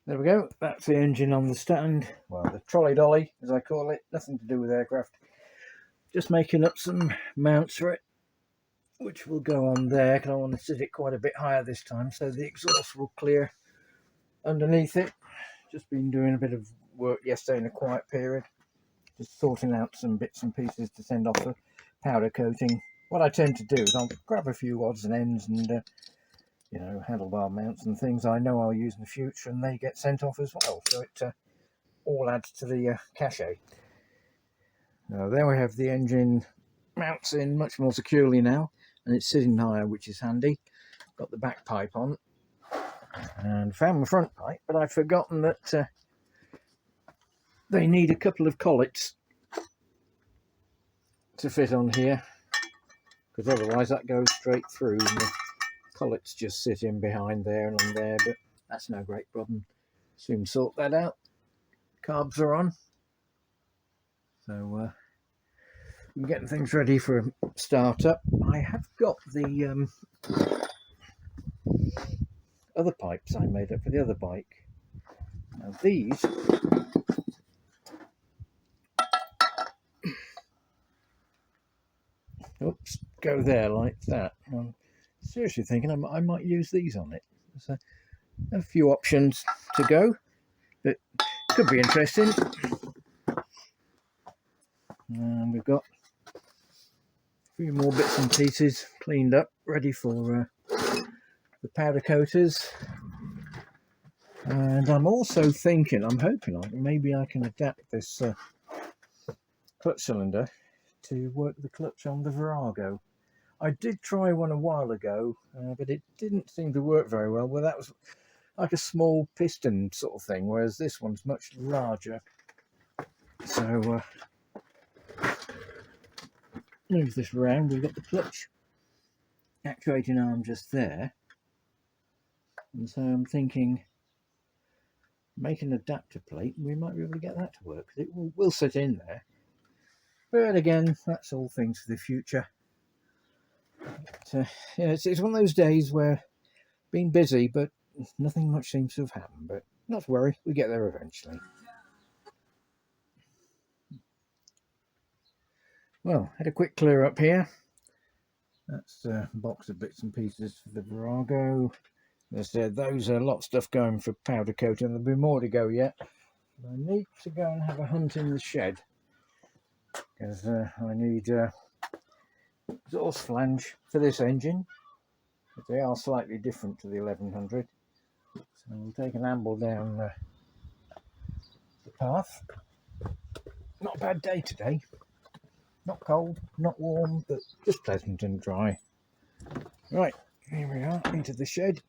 There we go, that's the engine on the stand. Well, the trolley dolly, as I call it, nothing to do with aircraft. Just making up some mounts for it, which will go on there, because I want to sit it quite a bit higher this time, so the exhaust will clear underneath it. Just been doing a bit of work yesterday in a quiet period, just sorting out some bits and pieces to send off for powder coating. What I tend to do is I'll grab a few odds and ends and handlebar mounts and things I know I'll use in the future, and they get sent off as well, so it all adds to the cachet. Now there we have the engine mounts in much more securely now, and it's sitting higher, which is handy. Got the back pipe on and found my front pipe, but I've forgotten that they need a couple of collets to fit on here, because otherwise that goes straight through and the collets just sit in behind there and on there, but that's no great problem. Soon sort that out. Carbs are on, so I'm getting things ready for a start-up. I have got the other pipes I made up for the other bike. Now these go there like that. I'm seriously thinking I might use these on it. There's a few options to go, but could be interesting. And we've got a few more bits and pieces cleaned up, ready for the powder coaters. And I'm also thinking, I'm hoping maybe I can adapt this clutch cylinder to work the clutch on the Virago. I did try one a while ago, but it didn't seem to work very well. Well, that was like a small piston sort of thing, whereas this one's much larger. So move this around. We've got the clutch actuating arm just there, and so I'm thinking make an adapter plate. We might be able to get that to work, because it will sit in there. But again, that's all things for the future. But, it's one of those days where been busy, but nothing much seems to have happened. But not to worry, we get there eventually. Well, had a quick clear up here. That's a box of bits and pieces for the Virago. As I said, those are a lot of stuff going for powder coating. There'll be more to go yet. I need to go and have a hunt in the shed, because I need exhaust flange for this engine, but they are slightly different to the 1100. So we'll take an amble down the path. Not a bad day today. Not cold, not warm, but just pleasant and dry. Right, here we are, into the shed.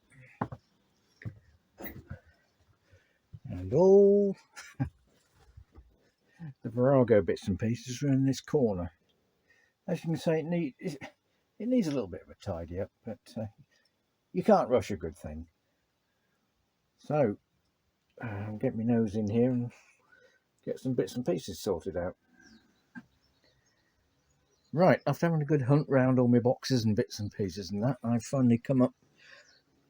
And all the Virago bits and pieces are in this corner. As you can see, it needs a little bit of a tidy up, but you can't rush a good thing. So I'll get my nose in here and get some bits and pieces sorted out. Right, after having a good hunt round all my boxes and bits and pieces and that, I've finally come up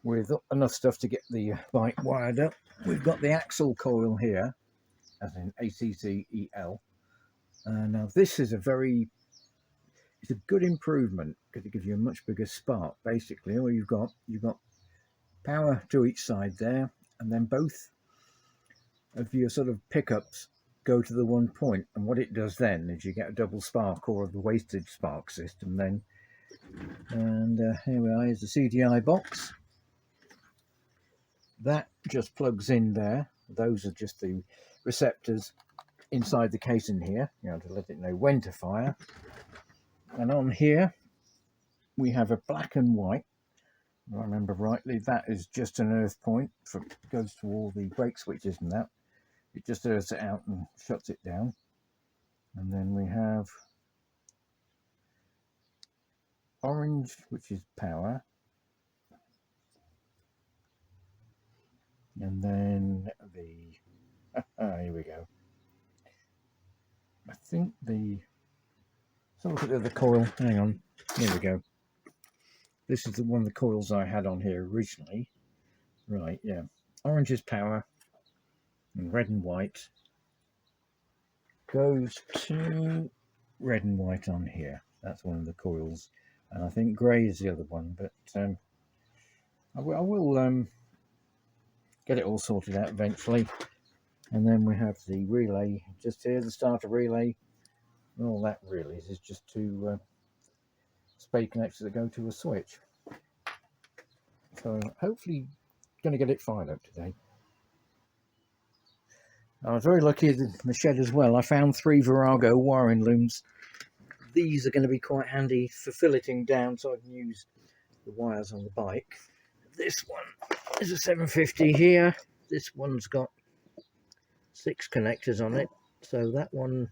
with enough stuff to get the bike wired up. We've got the axle coil here, as in ACCEL. Now this is it's a good improvement, because it gives you a much bigger spark. Basically, all you've got power to each side there, and then both of your sort of pickups go to the one point, and what it does then is you get a double spark, or the wasted spark system then. And here we are, here's the CDI box. That just plugs in there. Those are just the receptors inside the casing here, to let it know when to fire. And on here we have a black and white, if I remember rightly, that is just an earth point, goes to all the brake switches and that. It just earths it out and shuts it down. And then we have orange, which is power. And then here we go. I think so look at the other coil. Hang on. Here we go. This is one of the coils I had on here originally. Right, yeah. Orange is power. And red and white goes to red and white on here. That's one of the coils, and I think grey is the other one, but I will get it all sorted out eventually. And then we have the relay just here, the starter relay, and all that really is just two spade connectors that go to a switch. So hopefully going to get it fired up today. I was very lucky in the shed as well. I found 3 Virago wiring looms. These are going to be quite handy for filleting down so I can use the wires on the bike. This one is a 750 here. This one's got 6 connectors on it. So that one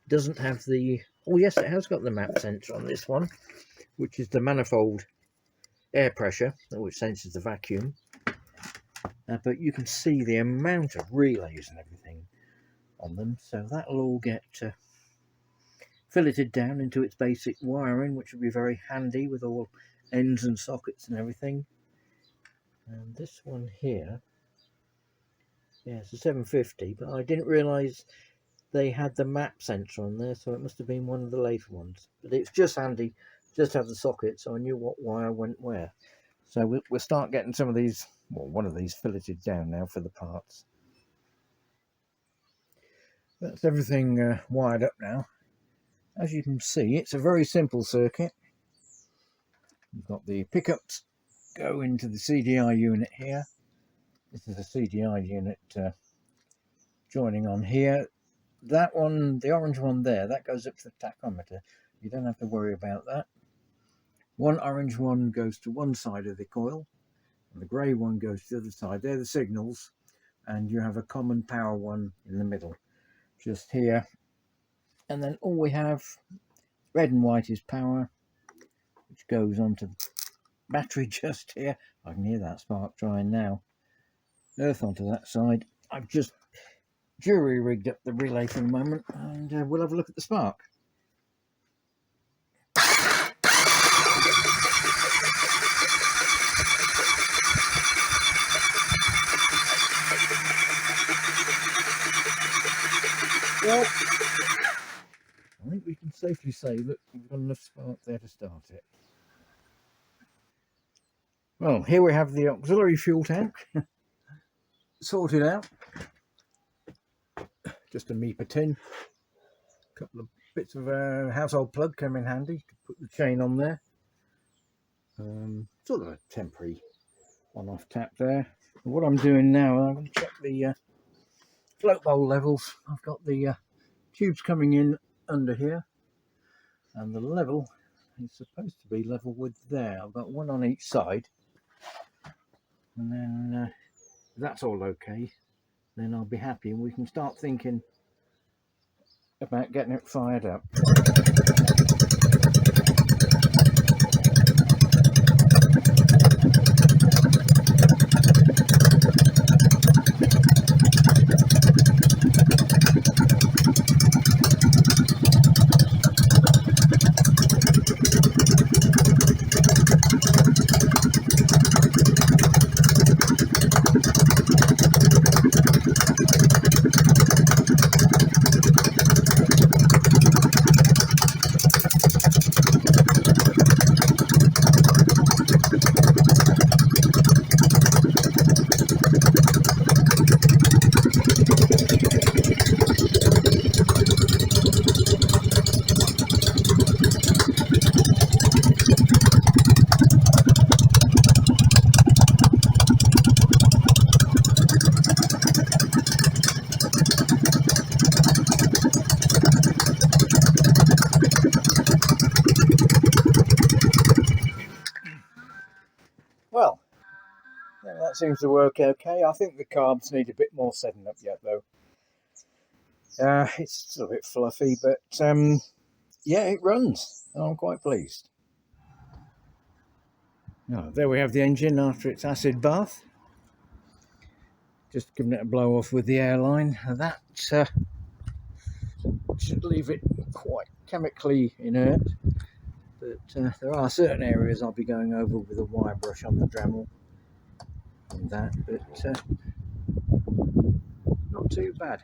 doesn't have the... Oh yes, it has got the map sensor on this one, which is the manifold air pressure, which senses the vacuum. But you can see the amount of relays and everything on them, so that'll all get filleted down into its basic wiring, which will be very handy with all ends and sockets and everything. And this one here, yeah, it's a 750, but I didn't realise they had the map sensor on there, so it must have been one of the later ones. But it's just handy just to have the socket, so I knew what wire went where. So we'll start getting some of these, well, one of these filleted down now for the parts. That's everything wired up now. As you can see, it's a very simple circuit. You've got the pickups go into the CDI unit here. This is a CDI unit joining on here. That one, the orange one there, that goes up to the tachometer. You don't have to worry about that. One orange one goes to one side of the coil, and the grey one goes to the other side. They're the signals, and you have a common power one in the middle, just here. And then all we have, red and white, is power, which goes onto the battery just here. I can hear that spark drying now. Earth onto that side. I've just jury rigged up the relay for the moment, and we'll have a look at the spark. Well, I think we can safely say that we've got enough spark there to start it. Well, here we have the auxiliary fuel tank sorted out. Just a MEPA tin. A couple of bits of a household plug come in handy to put the chain on there. Sort of a temporary on-off tap there. And what I'm doing now, I'm going to check the float bowl levels. I've got the tubes coming in under here, and the level is supposed to be level with there. I've got one on each side, and then if that's all okay, then I'll be happy and we can start thinking about getting it fired up. Well, that seems to work okay. I think the carbs need a bit more setting up yet though. It's still a bit fluffy, but yeah, it runs. I'm quite pleased. Now, there we have the engine after its acid bath. Just giving it a blow off with the airline. That should leave it quite chemically inert, but there are certain areas I'll be going over with a wire brush on the Dremel and that, but Not too bad.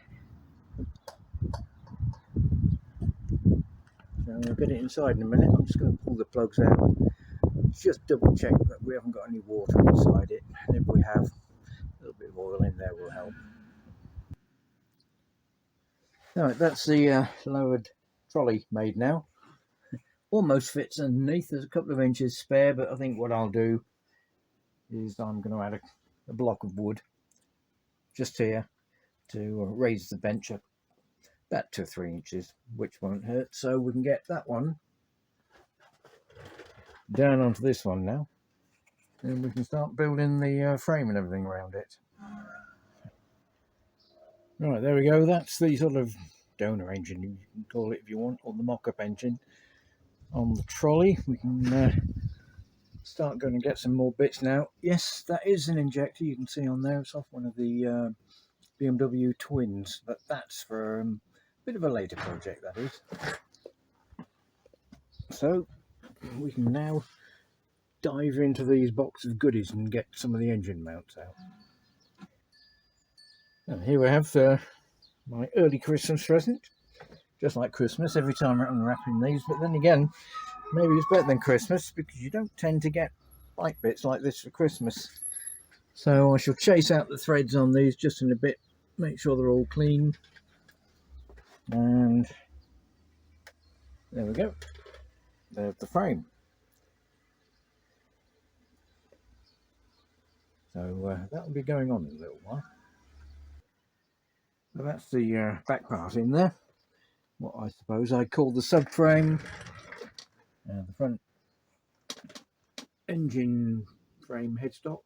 So we'll get it inside in a minute. I'm just going to pull the plugs out. Just double check that we haven't got any water inside it. And if we have, a little bit of oil in there will help. Alright, that's the lowered trolley made now. Almost fits underneath. There's a couple of inches spare, but I think what I'll do is I'm going to add a block of wood just here to raise the bench up about 2 or 3 inches, which won't hurt. So we can get that one down onto this one now, and we can start building the frame and everything around it. Right, there we go. That's the sort of donor engine, you can call it if you want, or the mock-up engine on the trolley. We can start going to get some more bits now. Yes, that is an injector. You can see on there it's off one of the BMW twins, but that's for a bit of a later project, that is. So we can now dive into these box of goodies and get some of the engine mounts out. And here we have my early Christmas present. Just like Christmas, every time I'm unwrapping these, but then again, maybe it's better than Christmas because you don't tend to get bike bits like this for Christmas. So I shall chase out the threads on these just in a bit, make sure they're all clean. And there we go. There's the frame. So that'll be going on in a little while. So that's the back part in there. What I suppose I'd call the subframe. The front engine frame headstock.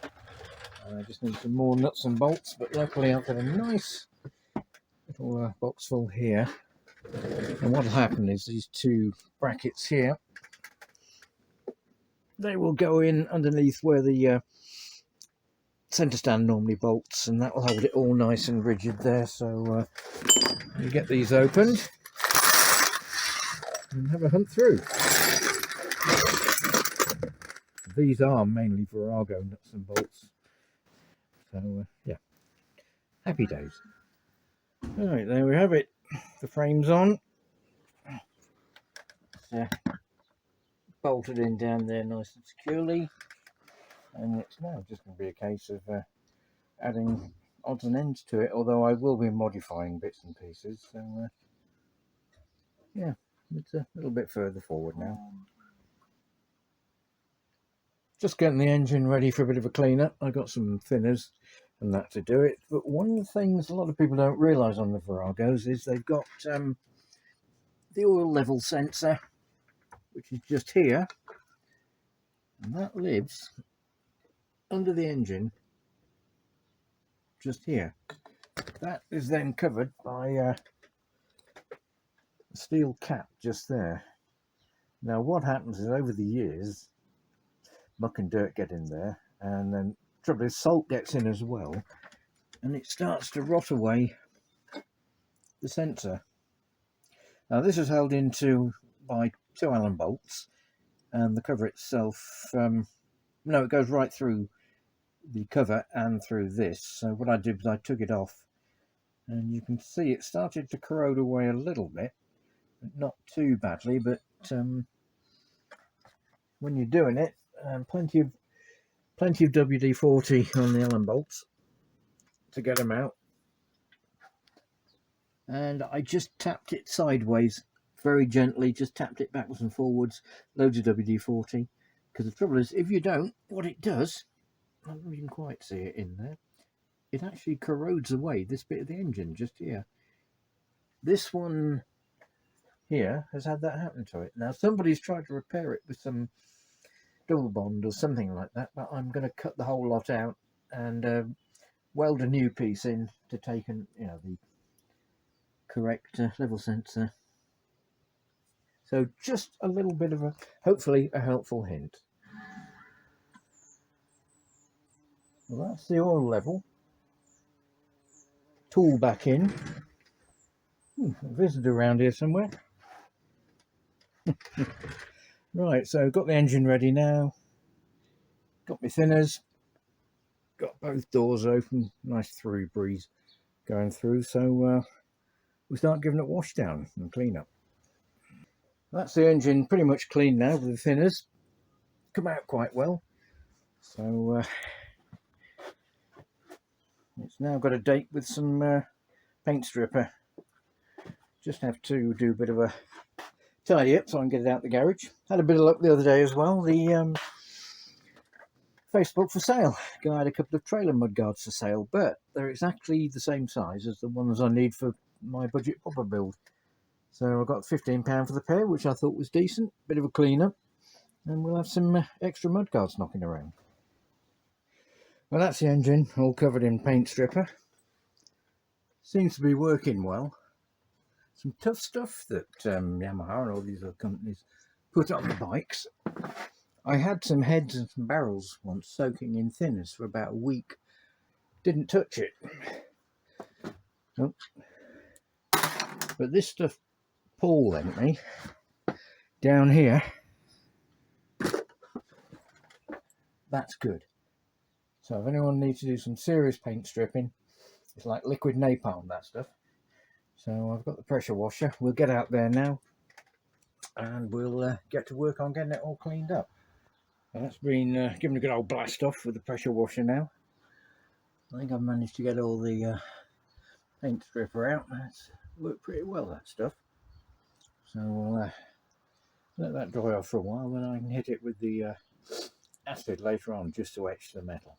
I just need some more nuts and bolts, but luckily I've got a nice little box full here. And what will happen is these 2 brackets here, they will go in underneath where the centre stand normally bolts, and that will hold it all nice and rigid there. So you get these opened and have a hunt through. These are mainly Virago nuts and bolts. So yeah, happy days. Alright, there we have it. The frame's on. It's bolted in down there nice and securely. And it's now just going to be a case of adding odds and ends to it, although I will be modifying bits and pieces. So yeah, it's a little bit further forward now. Just getting the engine ready for a bit of a clean up. I got some thinners and that to do it. But one of the things a lot of people don't realise on the Viragos is they've got the oil level sensor, which is just here, and that lives under the engine just here. That is then covered by a steel cap just there. Now what happens is over the years muck and dirt get in there, and then trouble is salt gets in as well, and it starts to rot away the sensor. Now this is held into by 2 Allen bolts, and the cover itself, no, it goes right through the cover and through this. So what I did was I took it off, and you can see it started to corrode away a little bit, but not too badly. But when you're doing it, plenty of WD-40 on the Allen bolts to get them out. And I just tapped it sideways very gently, just tapped it backwards and forwards, loads of WD-40, because the trouble is, if you don't, what it does, I don't even quite see it in there, it actually corrodes away this bit of the engine just here. This one here has had that happen to it. Now somebody's tried to repair it with some double bond or something like that, but I'm going to cut the whole lot out and weld a new piece in to take the correct level sensor. So just a little bit of hopefully a helpful hint. Well, that's the oil level. Tool back in. A visitor around here somewhere. Right, so got the engine ready now. Got my thinners. got both doors open, nice through breeze going through, so we start giving it wash down and clean up. That's the engine pretty much clean now with the thinners. Come out quite well. So it's now got a date with some paint stripper. Just have to do a bit of a tidy up so I can get it out the garage. Had a bit of luck the other day as well. The Facebook for sale. Guy had a couple of trailer mudguards for sale, but they're exactly the same size as the ones I need for my budget popper build. So I got £15 for the pair, which I thought was decent. Bit of a clean up, and we'll have some extra mudguards knocking around. Well, that's the engine, all covered in paint stripper. Seems to be working well. Some tough stuff that Yamaha and all these other companies put on the bikes. I had some heads and some barrels once soaking in thinners for about a week. Didn't touch it. Oh. But this stuff Paul lent me down here, that's good. So if anyone needs to do some serious paint stripping, it's like liquid napalm, that stuff. So I've got the pressure washer. We'll get out there now and we'll get to work on getting it all cleaned up. And that's been given a good old blast off with the pressure washer now. I think I've managed to get all the paint stripper out. That's worked pretty well, that stuff. So we'll let that dry off for a while, then I can hit it with the acid later on just to etch the metal.